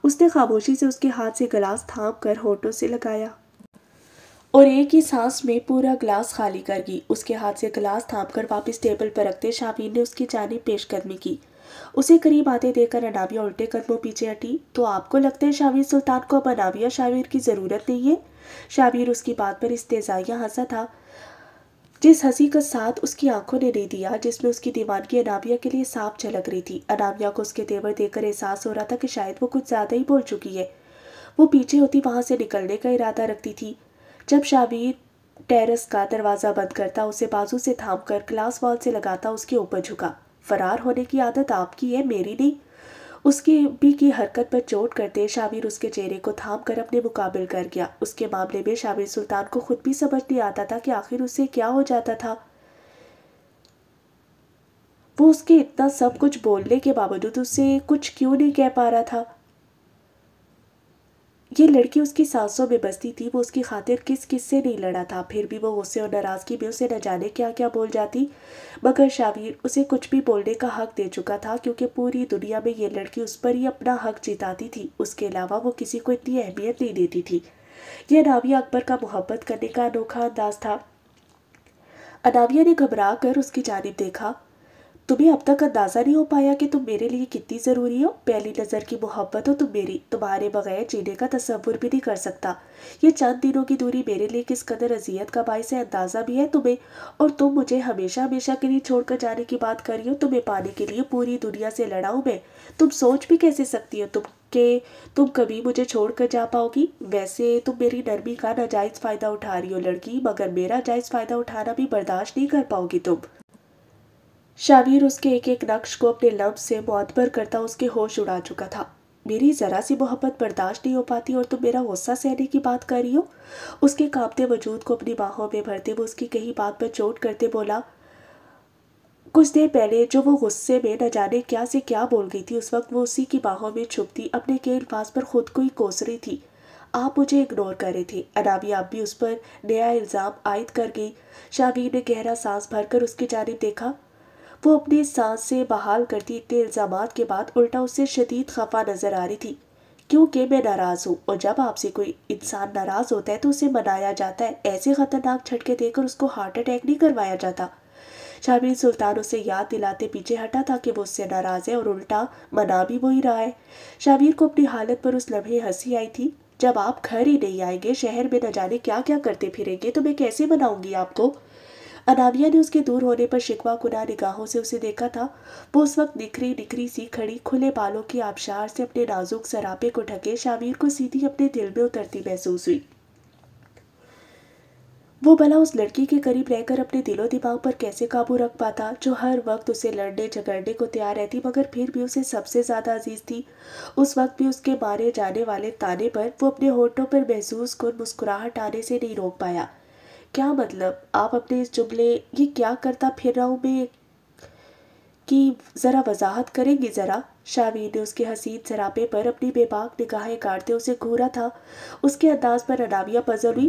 اس نے خاموشی سے اس کے ہاتھ سے گلاس تھام کر ہونٹوں سے لگایا اور ایک ہی سانس میں پورا گلاس خالی کر گئی۔ اس کے ہاتھ سے گلاس تھام کر واپس ٹیبل پر رکھتے شاویر نے اس کی جانب پیش قدمی کی۔ اسے قریب آتے دیکھ کر انامیہ الٹے قدموں پیچھے ہٹی۔ تو آپ کو لگتا ہے شاویر سلطان کو اب انامیہ شاویر کی ضرورت نہیں ہے؟ شاویر اس کی بات پر استہزائیہ ہنسا تھا، جس ہنسی کا ساتھ اس کی آنکھوں نے نہیں دیا، جس میں اس کی دیوانگی انامیہ کے لیے صاف جھلک رہی تھی۔ انامیہ کو اس کے تیور دیکھ کر احساس ہو رہا تھا کہ شاید وہ کچھ زیادہ ہی بول چکی ہے۔ وہ پیچھے ہوتی وہاں سے نکلنے کا ارادہ رکھتی تھی، جب شاویر ٹیرس کا دروازہ بند کرتا، اسے بازو سے تھام کر گلاس وال سے لگاتا اس کے اوپر جھکا۔ فرار ہونے کی عادت آپ کی ہے، میری نہیں۔ اس کی بھی کی حرکت پر چوٹ کرتے شاویر اس کے چہرے کو تھام کر اپنے مقابل کر گیا۔ اس کے معاملے میں شاویر سلطان کو خود بھی سمجھ نہیں آتا تھا کہ آخر اسے کیا ہو جاتا تھا۔ وہ اس کے اتنا سب کچھ بولنے کے باوجود اسے کچھ کیوں نہیں کہہ پا رہا تھا؟ یہ لڑکی اس کی سانسوں میں بستی تھی، وہ اس کی خاطر کس کس سے نہیں لڑا تھا، پھر بھی وہ غصے اور ناراضگی میں اسے نہ جانے کیا کیا بول جاتی، مگر شاویر اسے کچھ بھی بولنے کا حق دے چکا تھا، کیونکہ پوری دنیا میں یہ لڑکی اس پر ہی اپنا حق جتاتی تھی۔ اس کے علاوہ وہ کسی کو اتنی اہمیت نہیں دیتی تھی۔ یہ انامیہ اکبر کا محبت کرنے کا انوکھا انداز تھا۔ انامیہ نے گھبرا کر اس کی جانب دیکھا۔ تمہیں اب تک اندازہ نہیں ہو پایا کہ تم میرے لیے کتنی ضروری ہو؟ پہلی نظر کی محبت ہو تم میری، تمہارے بغیر جینے کا تصور بھی نہیں کر سکتا۔ یہ چند دنوں کی دوری میرے لیے کس قدر اذیت کا باعث ہے اندازہ بھی ہے تمہیں؟ اور تم مجھے ہمیشہ ہمیشہ کے لیے چھوڑ کر جانے کی بات کر رہی ہو۔ تمہیں پانے کے لیے پوری دنیا سے لڑا ہوں میں۔ تم سوچ بھی کیسے سکتی ہو کہ تم کبھی مجھے چھوڑ کر جا پاؤ گی؟ ویسے تم میری نرمی کا ناجائز فائدہ اٹھا رہی ہو لڑکی، مگر میرا جائز فائدہ اٹھانا بھی برداشت نہیں کر پاؤ گی تم۔ شاویر اس کے ایک ایک نقش کو اپنے لفظ سے معتبر کرتا اس کے ہوش اڑا چکا تھا۔ میری ذرا سی محبت برداشت نہیں ہو پاتی اور تم میرا غصہ سہنے کی بات کر رہی ہو؟ اس کے کانپتے وجود کو اپنی باہوں میں بھرتے وہ اس کی کہی بات پر چوٹ کرتے بولا، کچھ دیر پہلے جو وہ غصے میں نہ جانے کیا سے کیا بول گئی تھی، اس وقت وہ اسی کی باہوں میں چھپتی اپنے کے الفاظ پر خود کو ہی کوس رہی تھی۔ آپ مجھے اگنور کر رہے تھے۔ انامیہ اب بھی اس پر نیا الزام عائد کر گئی۔ شاویر نے گہرا سانس بھر کر اس کی جانب دیکھا۔ وہ اپنی سانس سے بحال کرتی اتنے الزامات کے بعد الٹا اس سے شدید خفا نظر آ رہی تھی، کیونکہ میں ناراض ہوں، اور جب آپ سے کوئی انسان ناراض ہوتا ہے تو اسے منایا جاتا ہے، ایسے خطرناک جھٹکے دے کر اس کو ہارٹ اٹیک نہیں کروایا جاتا۔ شاویر سلطان اسے یاد دلاتے پیچھے ہٹا تھا کہ وہ اس سے ناراض ہے اور الٹا منا بھی وہی رہا ہے۔ شاویر کو اپنی حالت پر اس لمحے ہنسی آئی تھی، جب آپ گھر ہی نہیں آئیں گے، شہر میں نہ جانے کیا کیا کرتے پھریں گے، تو میں کیسے مناؤں گی آپ کو؟ انامیہ نے اس کے دور ہونے پر شکوہ کناں نگاہوں سے اسے دیکھا تھا۔ وہ اس وقت نکھری نکھری سی کھڑی کھلے بالوں کی آبشار سے اپنے نازک سراپے کو ڈھکے شاویر کو سیدھی اپنے دل میں اترتی محسوس ہوئی۔ وہ بھلا اس لڑکی کے قریب رہ کر اپنے دل و دماغ پر کیسے قابو رکھ پاتا، جو ہر وقت اسے لڑنے جھگڑنے کو تیار رہتی، مگر پھر بھی اسے سب سے زیادہ عزیز تھی۔ اس وقت بھی اس کے مارے جانے والے تانے پر وہ اپنے ہونٹوں پر محسوس کن مسکراہٹ آنے سے نہیں روک پایا۔ کیا مطلب؟ آپ اپنے اس جملے یہ کیا کرتا پھر رہا ہوں میں کی ذرا وضاحت کریں گی ذرا؟ شاویر نے اس کے حسین سراپے پر اپنی بے باک نگاہیں کاٹتے اسے گھورا تھا۔ اس کے انداز پر انامیہ پزل ہوئی۔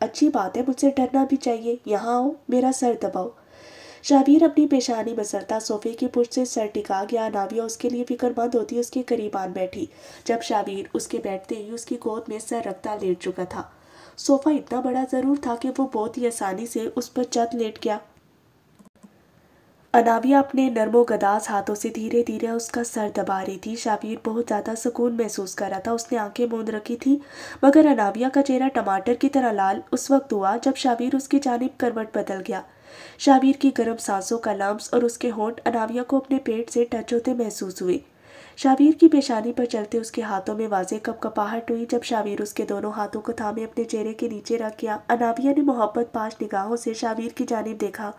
اچھی بات ہے، مجھ سے ڈرنا بھی چاہیے، یہاں آؤ، میرا سر دباؤ۔ شابیر اپنی پیشانی مسلتا صوفے کی پشت سے سر ٹکا گیا۔ ناویہ اس کے لیے فکر مند ہوتی اس کے قریب آن بیٹھی۔ جب شابیر اس کے بیٹھتے ہی اس کی گود میں سر رکھتا لیٹ چکا تھا۔ صوفہ اتنا بڑا ضرور تھا کہ وہ بہت ہی آسانی سے اس پر جد لیٹ گیا۔ اناویہ اپنے نرم و گداز ہاتھوں سے دھیرے دھیرے اس کا سر دبا رہی تھی۔ شابیر بہت زیادہ سکون محسوس کر رہا تھا۔ اس نے آنکھیں موند رکھی تھی، مگر اناویہ کا چہرہ ٹماٹر کی طرح لال اس وقت ہوا جب شابیر اس کی جانب کروٹ بدل گیا۔ شابیر کی گرم سانسوں کا لمس اور اس کے ہونٹ اناویہ کو اپنے پیٹ سے ٹچ ہوتے محسوس ہوئے۔ شابیر کی پیشانی پر چلتے اس کے ہاتھوں میں واضح کپکپاہٹ ہوئی۔ جب شابیر اس کے دونوں ہاتھوں کو تھامے اپنے چہرے کے نیچے رکھ گیا، اناویہ نے محبت پاش نگاہوں سے شابیر کی جانب دیکھا۔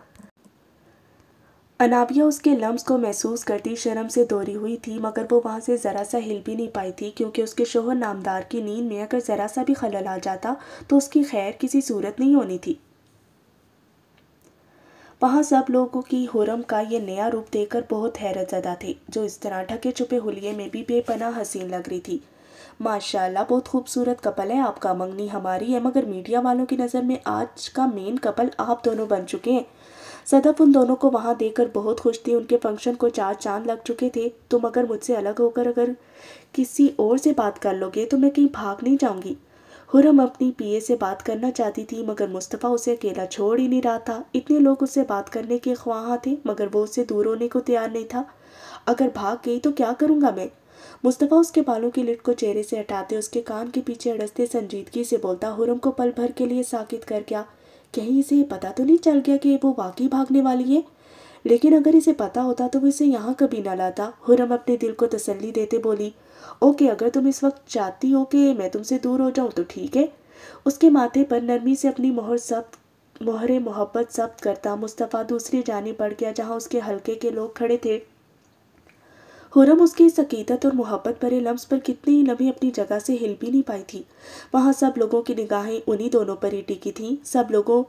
اناویہ اس کے لمس کو محسوس کرتی شرم سے دوری ہوئی تھی، مگر وہ وہاں سے ذرا سا ہل بھی نہیں پائی تھی، کیونکہ اس کے شوہر نامدار کی نیند میں اگر ذرا سا بھی خلل آ جاتا تو اس کی خیر کسی صورت نہیں ہونی تھی۔ وہاں سب لوگوں کی حرم کا یہ نیا روپ دیکھ کر بہت حیرت زدہ تھے، جو اس طرح ڈھکے چھپے حلیے میں بھی بے پناہ حسین لگ رہی تھی۔ ماشاءاللہ، بہت خوبصورت کپل ہے آپ کا، منگنی ہماری ہے، مگر میڈیا والوں کی نظر میں آج کا مین کپل آپ دونوں بن چکے ہیں۔ صدف ان دونوں کو وہاں دیکھ کر بہت خوش تھی۔ ان کے فنکشن کو 4 چاند لگ چکے تھے۔ تم اگر مجھ سے الگ ہو کر اگر کسی اور سے بات کر لو گے تو میں کہیں بھاگ نہیں جاؤں گی۔ حرم اپنی پی اے سے بات کرنا چاہتی تھی، مگر مصطفیٰ اسے اکیلا چھوڑ ہی نہیں رہا تھا۔ اتنے لوگ اس سے بات کرنے کے خواہاں تھے، مگر وہ اس سے دور ہونے کو تیار نہیں تھا۔ اگر بھاگ گئی تو کیا کروں گا میں؟ مصطفیٰ اس کے بالوں کی لٹ کو چہرے سے ہٹاتے اس کے کان کے پیچھے اڑستے سنجیدگی سے بولتا۔ حرم کو پل بھر کے لیے ساکت کر گیا۔ کہیں اسے یہ پتا تو نہیں چل گیا کہ وہ واقعی بھاگنے والی ہے؟ لیکن اگر اسے پتا ہوتا تو وہ اسے یہاں کبھی نہ لاتا۔ حرم اپنے دل کو تسلی دیتے بولی، اوکے، اگر تم اس وقت چاہتی ہو کہ میں تم سے دور ہو جاؤں تو ٹھیک ہے۔ اس کے ماتھے پر نرمی سے اپنی مہر محبت ضبط کرتا مصطفیٰ دوسری جانب بڑھ گیا، جہاں اس کے حلقے کے لوگ کھڑے تھے۔ حرم اس کی اس عقیدت اور محبت بھرے لمس پر کتنے ہی لمحے اپنی جگہ سے ہل بھی نہیں پائی تھی۔ وہاں سب لوگوں کی نگاہیں انہی دونوں پر ہی ٹکی تھیں۔ سب لوگوں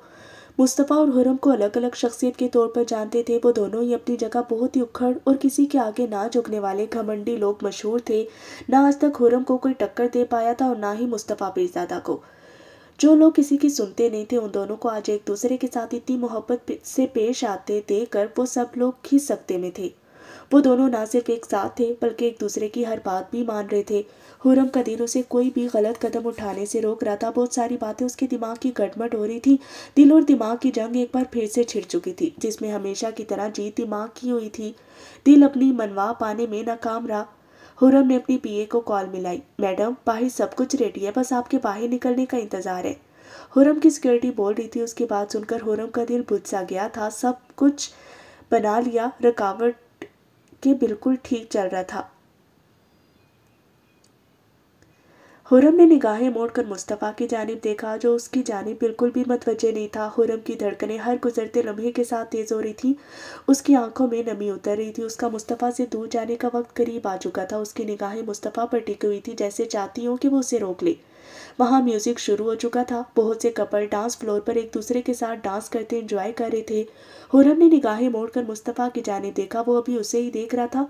مصطفیٰ اور حرم کو الگ الگ شخصیت کے طور پر جانتے تھے۔ وہ دونوں ہی اپنی جگہ بہت ہی اکھڑ اور کسی کے آگے نہ جھکنے والے گھمنڈی لوگ مشہور تھے۔ نہ آج تک حرم کو کوئی ٹکر دے پایا تھا اور نہ ہی مصطفیٰ پیرزادہ کو۔ جو لوگ کسی کی سنتے نہیں تھے، ان دونوں کو آج ایک دوسرے کے ساتھ اتنی محبت سے پیش آتے دیکھ کر وہ سب لوگ کھنچ سکتے میں تھے۔ وہ دونوں نہ صرف ایک ساتھ تھے بلکہ ایک دوسرے کی ہر بات بھی مان رہے تھے۔ حرم کا دل اسے کوئی بھی غلط قدم اٹھانے سے روک رہا تھا۔ بہت ساری باتیں اس کے دماغ کی گڑبڑ ہو رہی تھی۔ دل اور دماغ کی جنگ ایک بار پھر سے چھڑ چکی تھی، جس میں ہمیشہ کی طرح جیت دماغ کی ہوئی تھی۔ دل اپنی منوا پانے میں ناکام رہا۔ حرم نے اپنی پی اے کو کال ملائی۔ میڈم، باہر سب کچھ ریڈی ہے، بس آپ کے باہر نکلنے کا انتظار ہے۔ حرم کی سیکورٹی بول رہی تھی۔ اس کی بات سن کر حرم کا دل بجھ سا گیا تھا۔ سب کچھ بنا لیا، رکاوٹ کے بالکل ٹھیک چل رہا تھا۔ حرم نے نگاہیں موڑ کر مصطفیٰ کی جانب دیکھا، جو اس کی جانب بالکل بھی متوجہ نہیں تھا۔ حرم کی دھڑکنیں ہر گزرتے لمحے کے ساتھ تیز ہو رہی تھیں۔ اس کی آنکھوں میں نمی اتر رہی تھی۔ اس کا مصطفیٰ سے دور جانے کا وقت قریب آ چکا تھا۔ اس کی نگاہیں مصطفیٰ پر ٹکی ہوئی تھی، جیسے چاہتی ہوں کہ وہ اسے روک لے۔ وہاں میوزک شروع ہو چکا تھا۔ بہت سے کپل ڈانس فلور پر ایک دوسرے کے ساتھ ڈانس کرتے انجوائے کر رہے تھے۔ حرم نے نگاہیں موڑ کر مصطفیٰ کی جانب دیکھا۔ وہ ابھی اسے ہی دیکھ رہا تھا۔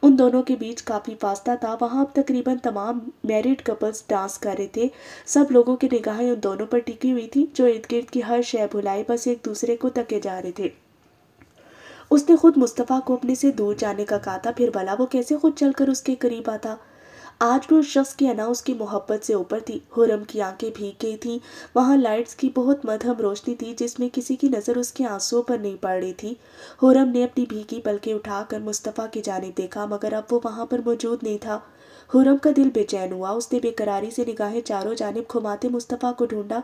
ان دونوں کے بیچ کافی فاصلہ تھا۔ وہاں اب تقریباً تمام میرڈ کپلز ڈانس کر رہے تھے۔ سب لوگوں کی نگاہیں ان دونوں پر ٹکی ہوئی تھی، جو ارد گرد کی ہر شے بھلائے بس ایک دوسرے کو تکے جا رہے تھے۔ اس نے خود مصطفیٰ کو اپنے سے دور جانے کا کہا تھا، پھر بھلا وہ کیسے خود چل کر اس کے قریب آتا؟ آج بھی اس شخص کی انا اس کی محبت سے اوپر تھی۔ حرم کی آنکھیں بھیگ گئی تھیں۔ وہاں لائٹس کی بہت مدھم روشنی تھی، جس میں کسی کی نظر اس کے آنسوؤں پر نہیں پڑ رہی تھی۔ حرم نے اپنی بھیگی پلکیں اٹھا کر مصطفیٰ کی جانب دیکھا، مگر اب وہ وہاں پر موجود نہیں تھا۔ حرم کا دل بے چین ہوا۔ اس نے بے قراری سے نگاہیں چاروں جانب گھماتے مصطفیٰ کو ڈھونڈا۔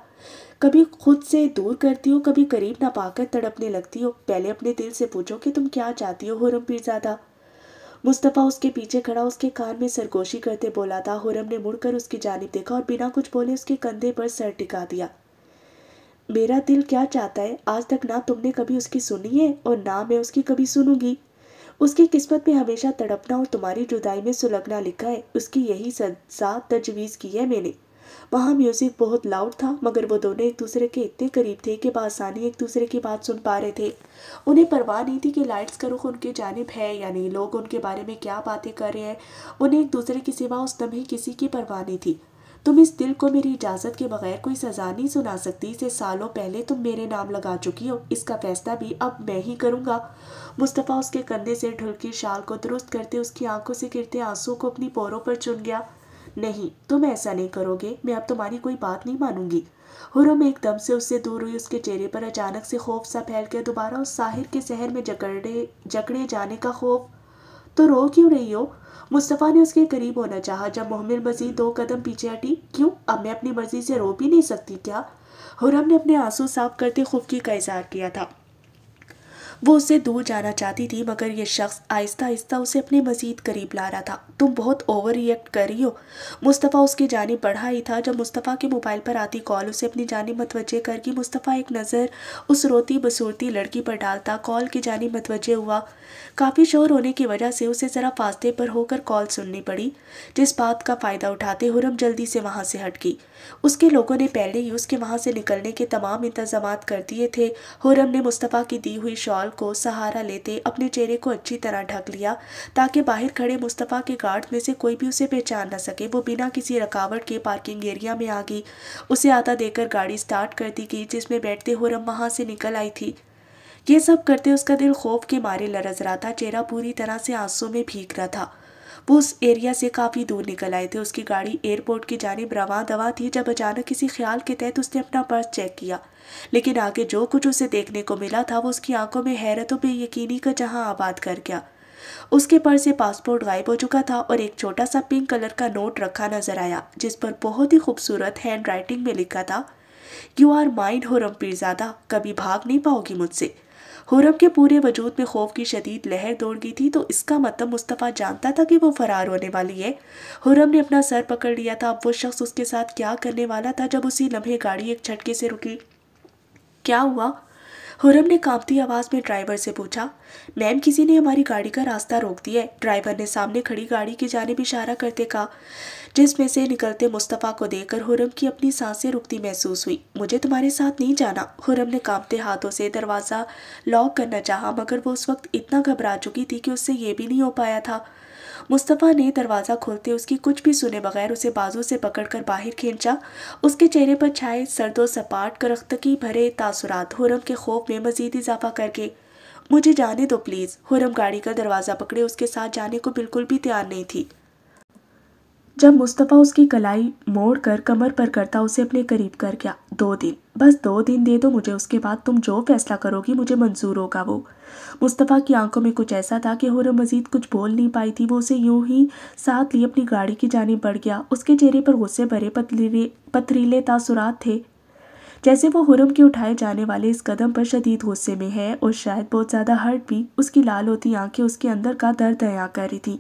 کبھی خود سے دور کرتی ہو، کبھی قریب نہ پا کر تڑپنے لگتی ہو۔ پہلے اپنے دل سے پوچھو کہ تم کیا چاہتی ہو حرم پیرزادہ۔ مصطفیٰ اس کے پیچھے کھڑا اس کے کان میں سرگوشی کرتے بولا تھا۔ حرم نے مڑ کر اس کی جانب دیکھا اور بنا کچھ بولے اس کے کندھے پر سر ٹکا دیا۔ میرا دل کیا چاہتا ہے، آج تک نہ تم نے کبھی اس کی سنی ہے اور نہ میں اس کی کبھی سنوں گی۔ اس کی قسمت میں ہمیشہ تڑپنا اور تمہاری جدائی میں سلگنا لکھا ہے۔ اس کی یہی سزا تجویز کی ہے میں نے۔ وہاں میوزک بہت لاؤڈ تھا، مگر وہ دونوں ایک دوسرے کے اتنے قریب تھے کہ بآسانی ایک دوسرے کی بات سن پا رہے تھے۔ انہیں پرواہ نہیں تھی کہ لائٹس کا رخ ان کی جانب ہے یا نہیں، لوگ ان کے بارے میں کیا باتیں کر رہے ہیں۔ انہیں ایک دوسرے کے سوا اس لمحے کسی کی پرواہ نہیں تھی۔ تم اس دل کو میری اجازت کے بغیر کوئی سزا نہیں سنا سکتی، اسے سالوں پہلے تم میرے نام لگا چکی ہو، اس کا فیصلہ بھی اب میں ہی کروں گا۔ مصطفیٰ اس کے کندھے سے ڈھلکی شال کو درست کرتے اس کی آنکھوں سے گرتے آنسو کو اپنی پوروں پر چن گیا۔ نہیں، تم ایسا نہیں کرو گے، میں اب تمہاری کوئی بات نہیں مانوں گی۔ حرم ایک دم سے اس سے دور ہوئی، اس کے چہرے پر اچانک سے خوف سا پھیل گیا، دوبارہ اس ساحر کے شہر میں جکڑے جانے کا خوف۔ تو رو کیوں رہی ہو؟ مصطفیٰ نے اس کے قریب ہونا چاہا، جب محمل مزید 2 قدم پیچھے ہٹی۔ کیوں؟ اب میں اپنی مرضی سے رو بھی نہیں سکتی کیا؟ حرم نے اپنے آنسو صاف کرتے خفگی کا اظہار کیا تھا۔ وہ اس سے دور جانا چاہتی تھی، مگر یہ شخص آہستہ آہستہ اسے اپنے مزید قریب لا رہا تھا۔ تم بہت اوور ری ایکٹ کر رہی ہو۔ مصطفیٰ اس کی جانب بڑھا ہی تھا جب مصطفیٰ کے موبائل پر آتی کال اسے اپنی جانب متوجہ کر گئی۔ مصطفیٰ ایک نظر اس روتی بصورتی لڑکی پر ڈالتا کال کی جانب متوجہ ہوا۔ کافی شور ہونے کی وجہ سے اسے ذرا فاصلے پر ہو کر کال سننی پڑی، جس بات کا فائدہ اٹھاتے حرم جلدی سے وہاں سے ہٹ گئی۔ اس کے لوگوں نے پہلے ہی اس کے وہاں سے نکلنے کے تمام انتظامات کر دیے تھے۔ حرم نے مصطفیٰ کی دی ہوئی شال کو سہارا لیتے اپنے چہرے کو اچھی طرح ڈھک لیا تاکہ باہر کھڑے مصطفیٰ کے گارڈ میں سے کوئی بھی اسے پہچان نہ سکے۔ وہ بنا کسی رکاوٹ کے پارکنگ ایریا میں آ گئی، اسے آتا دے کر گاڑی سٹارٹ کر دی گئی جس میں بیٹھتے حرم وہاں سے نکل آئی تھی۔ یہ سب کرتے اس کا دل خوف کے مارے لرز رہا تھا، چہرہ پوری طرح سے آنسوں میں بھیگ رہا تھا۔ وہ اس ایریا سے کافی دور نکل آئے تھے، اس کی گاڑی ایئرپورٹ کی جانب رواں دواں تھی جب اچانک کسی خیال کے تحت اس نے اپنا پرس چیک کیا، لیکن آگے جو کچھ اسے دیکھنے کو ملا تھا وہ اس کی آنکھوں میں حیرت و بے یقینی کا جہاں آباد کر گیا۔ اس کے پرس سے پاسپورٹ غائب ہو چکا تھا اور ایک چھوٹا سا پنک کلر کا نوٹ رکھا نظر آیا جس پر بہت ہی خوبصورت ہینڈ رائٹنگ میں لکھا تھا، "یو آر مائن حرم پیرزادہ، کبھی بھاگ نہیں پاؤ گی مجھ سے"۔ حرم کے پورے وجود میں خوف کی شدید لہر دوڑ گئی تھی، تو اس کا مطلب مصطفیٰ جانتا تھا کہ وہ فرار ہونے والی ہے۔ حرم نے اپنا سر پکڑ لیا تھا، اب وہ شخص اس کے ساتھ کیا کرنے والا تھا جب اسی لمحے گاڑی ایک جھٹکے سے رکی۔ کیا ہوا؟ حرم نے کانپتی آواز میں ڈرائیور سے پوچھا۔ میم، کسی نے ہماری گاڑی کا راستہ روک دیا ہے، ڈرائیور نے سامنے کھڑی گاڑی کی جانب اشارہ کرتے کہا، جس میں سے نکلتے مصطفیٰ کو دیکھ کر حرم کی اپنی سانسیں رکتی محسوس ہوئی۔ مجھے تمہارے ساتھ نہیں جانا۔ حرم نے کانپتے ہاتھوں سے دروازہ لاک کرنا چاہا، مگر وہ اس وقت اتنا گھبرا چکی تھی کہ اس سے یہ بھی نہیں ہو پایا تھا۔ مصطفیٰ نے دروازہ کھولتے اس کی کچھ بھی سنے بغیر اسے بازو سے پکڑ کر باہر کھینچا۔ اس کے چہرے پر چھائے سرد و سپاٹ کرختگی بھرے تاثرات حرم کے خوف میں مزید اضافہ کر کے، مجھے جانے دو پلیز۔ حرم گاڑی کا دروازہ پکڑے اس کے ساتھ جانے کو بالکل بھی تیار نہیں تھی۔ جب مصطفیٰ اس کی کلائی موڑ کر کمر پر کرتا اسے اپنے قریب کر گیا۔ 2 دن، بس 2 دن دے دو مجھے، اس کے بعد تم جو فیصلہ کرو گی مجھے منظور ہوگا وہ۔ مصطفیٰ کی آنکھوں میں کچھ ایسا تھا کہ حرم مزید کچھ بول نہیں پائی تھی، وہ اسے یوں ہی ساتھ لی اپنی گاڑی کی جانب بڑھ گیا۔ اس کے چہرے پر غصے بھرے پتھریلے تاثرات تھے، جیسے وہ حرم کے اٹھائے جانے والے اس قدم پر شدید غصے میں ہے اور شاید بہت زیادہ ہرٹ بھی۔ اس کی لال ہوتی آنکھیں اس کے اندر کا درد بیاں کر رہی تھیں۔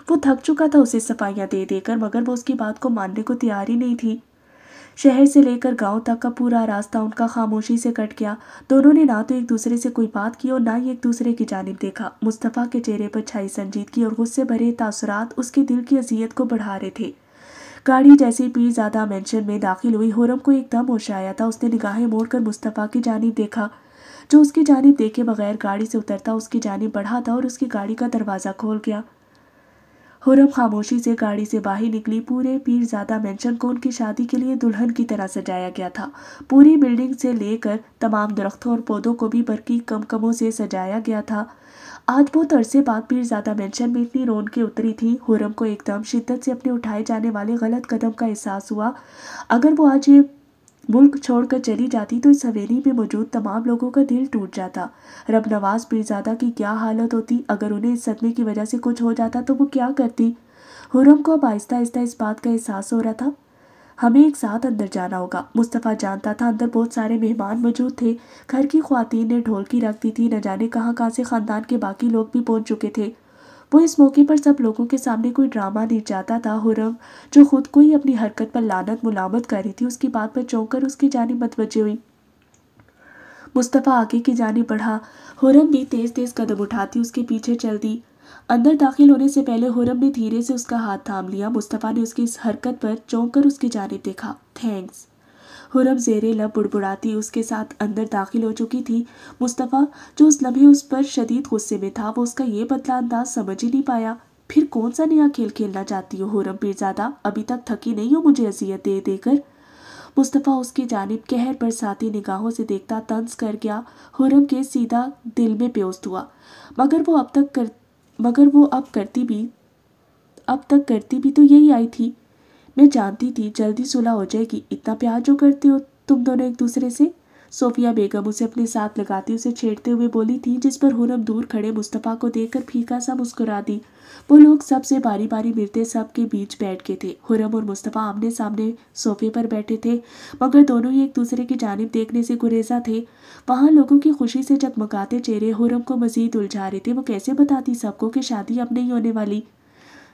وہ تھک چکا تھا اسے صفائیاں دے دے کر، مگر وہ اس کی بات کو ماننے کو تیار ہی نہیں تھی۔ شہر سے لے کر گاؤں تک کا پورا راستہ ان کا خاموشی سے کٹ گیا۔ دونوں نے نہ تو ایک دوسرے سے کوئی بات کی اور نہ ہی ایک دوسرے کی جانب دیکھا۔ مصطفیٰ کے چہرے پر چھائی سنجیدگی اور غصے بھرے تاثرات اس کے دل کی اذیت کو بڑھا رہے تھے۔ گاڑی جیسے پیرزادہ مینشن میں داخل ہوئی، حرم کو ایک دم ہوش آیا تھا۔ اس نے نگاہیں موڑ کر مصطفیٰ کی جانب دیکھا، جو اس کی جانب دیکھے بغیر گاڑی سے اترتا اس کی جانب بڑھا تھا اور اس کی گاڑی کا دروازہ کھول گیا۔ حرم خاموشی سے گاڑی سے باہر نکلی۔ پورے پیرزادہ مینشن کو ان کی شادی کے لیے دلہن کی طرح سجایا گیا تھا۔ پوری بلڈنگ سے لے کر تمام درختوں اور پودوں کو بھی برقی کمکموں سے سجایا گیا تھا۔ آج بہت عرصے بعد پیرزادہ مینشن میں اتنی رونقیں اتری تھیں۔ حرم کو ایک دم شدت سے اپنے اٹھائے جانے والے غلط قدم کا احساس ہوا۔ اگر وہ آج یہ ملک چھوڑ کر چلی جاتی تو اس حویلی میں موجود تمام لوگوں کا دل ٹوٹ جاتا۔ رب نواز پیرزادہ کی کیا حالت ہوتی؟ اگر انہیں اس صدمے کی وجہ سے کچھ ہو جاتا تو وہ کیا کرتی؟ حرم کو اب آہستہ آہستہ اس بات کا احساس ہو رہا تھا، ہمیں ایک ساتھ اندر جانا ہوگا۔ مصطفیٰ جانتا تھا اندر بہت سارے مہمان موجود تھے۔ گھر کی خواتین نے ڈھولکی رکھ دی تھی، نہ جانے کہاں کہاں سے خاندان کے باقی لوگ بھی پہنچ چکے تھے۔ وہ اس موقع پر سب لوگوں کے سامنے کوئی ڈرامہ نہیں چاہتا تھا۔ حرم، جو خود کو ہی اپنی حرکت پر لعنت ملامت کر رہی تھی، اس کی بات پر چونک کر اس کی جانب متوجہ ہوئی۔ مصطفیٰ آگے کی جانب بڑھا، حرم بھی تیز تیز قدم اٹھاتی اس کے پیچھے چل دی۔ اندر داخل ہونے سے پہلے حرم نے دھیرے سے اس کا ہاتھ تھام لیا۔ مصطفیٰ نے اس کی اس حرکت پر چونک کر اس کی جانب دیکھا۔ تھینکس۔ حرم زیر لب بڑبڑاتی اس کے ساتھ اندر داخل ہو چکی تھی۔ مصطفیٰ، جو اس لمحے اس پر شدید غصے میں تھا، وہ اس کا یہ بدلا انداز سمجھ ہی نہیں پایا۔ پھر کون سا نیا کھیل کھیلنا چاہتی ہو حرم پیرزادہ؟ ابھی تک تھکی نہیں ہو مجھے اذیت دے دے کر؟ مصطفیٰ اس کی جانب قہر برساتی نگاہوں سے دیکھتا طنز کر گیا۔ حرم کے سیدھا دل میں پیوست ہوا، مگر وہ اب تک کرتی بھی تو یہی آئی تھی۔ میں جانتی تھی جلدی صلح ہو جائے گی، اتنا پیار جو کرتے ہو تم دونوں ایک دوسرے سے۔ صوفیہ بیگم اسے اپنے ساتھ لگاتی اسے چھیڑتے ہوئے بولی تھی، جس پر حرم دور کھڑے مصطفیٰ کو دیکھ کر پھیکا سا مسکرا دی۔ وہ لوگ سب سے باری باری ملتے سب کے بیچ بیٹھ گئے تھے۔ حرم اور مصطفیٰ آمنے سامنے صوفے پر بیٹھے تھے، مگر دونوں ہی ایک دوسرے کی جانب دیکھنے سے گریزاں تھے۔ وہاں لوگوں کی خوشی سے جگمگاتے چہرے حرم کو مزید الجھا رہے تھے۔ وہ کیسے بتاتی سب کو کہ شادی اب نہیں ہونے والی؟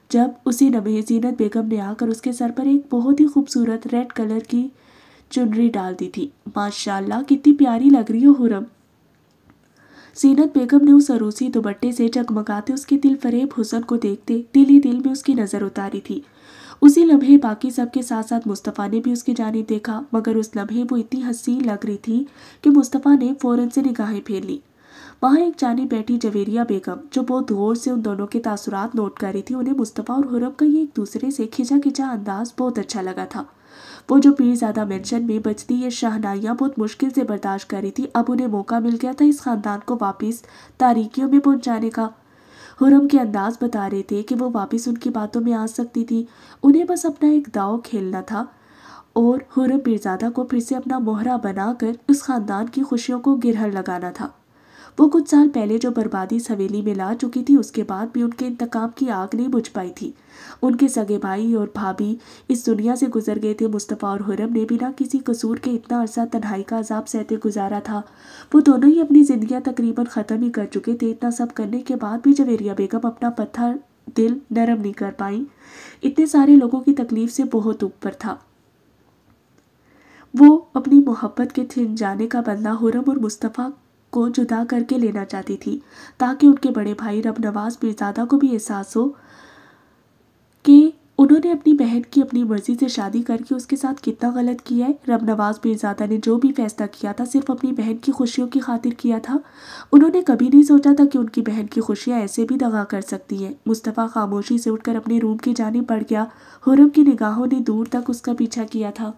جب اسی لمحے زینت بیگم نے آ کر اس کے سر پر ایک بہت ہی خوبصورت ریڈ کلر کی چنری ڈال دی تھی۔ ماشاءاللہ کتنی پیاری لگ رہی ہو حرم۔ زینت بیگم نے اس عروسی دوپٹے سے جگمگاتے اس کے دل فریب حسن کو دیکھتے دل ہی دل میں اس کی نظر اتاری تھی۔ اسی لمحے باقی سب کے ساتھ ساتھ مصطفیٰ نے بھی اس کی جانب دیکھا، مگر اس لمحے وہ اتنی حسین لگ رہی تھی کہ مصطفیٰ نے فوراً سے نگاہیں پھیر لی۔ وہاں ایک جانب بیٹھی جویریہ بیگم جو بہت غور سے ان دونوں کے تاثرات نوٹ کر رہی تھی، انہیں مصطفیٰ اور حرم کا یہ ایک دوسرے سے کھچا کھچا انداز بہت اچھا لگا تھا۔ وہ جو پیرزادہ مینشن میں بجتی یہ شہنائیاں بہت مشکل سے برداشت کر رہی تھی، اب انہیں موقع مل گیا تھا اس خاندان کو واپس تاریکیوں میں پہنچانے کا۔ حرم کے انداز بتا رہے تھے کہ وہ واپس ان کی باتوں میں آ سکتی تھی، انہیں بس اپنا ایک داؤ کھیلنا تھا اور حرم پیرزادہ کو پھر سے اپنا مہرہ بنا کر اس خاندان کی خوشیوں کو گرہر لگانا تھا۔ وہ کچھ سال پہلے جو بربادی اس حویلی میں لا چکی تھی، اس کے بعد بھی ان کے انتقام کی آگ نہیں بجھ پائی تھی۔ ان کے سگے بھائی اور بھابھی اس دنیا سے گزر گئے تھے۔ مصطفیٰ اور حرم نے بنا کسی قصور کے اتنا عرصہ تنہائی کا عذاب سہتے گزارا تھا۔ وہ دونوں ہی اپنی زندگیاں تقریباً ختم ہی کر چکے تھے۔ اتنا سب کرنے کے بعد بھی جویریہ بیگم اپنا پتھر دل نرم نہیں کر پائیں۔ اتنے سارے لوگوں کی تکلیف سے بہت اوپر تھا۔ وہ اپنی محبت کے چھن جانے کا بدلہ حرم اور مصطفیٰ کو جدا کر کے لینا چاہتی تھی، تاکہ ان کے بڑے بھائی رب نواز پیرزادہ کو بھی احساس ہو کہ انہوں نے اپنی بہن کی اپنی مرضی سے شادی کر کے اس کے ساتھ کتنا غلط کیا ہے۔ رب نواز پیرزادہ نے جو بھی فیصلہ کیا تھا صرف اپنی بہن کی خوشیوں کی خاطر کیا تھا۔ انہوں نے کبھی نہیں سوچا تھا کہ ان کی بہن کی خوشیاں ایسے بھی دغا کر سکتی ہیں۔ مصطفیٰ خاموشی سے اٹھ کر اپنے روم کی جانب بڑھ گیا۔ حرم کی نگاہوں نے دور تک اس کا پیچھا کیا تھا۔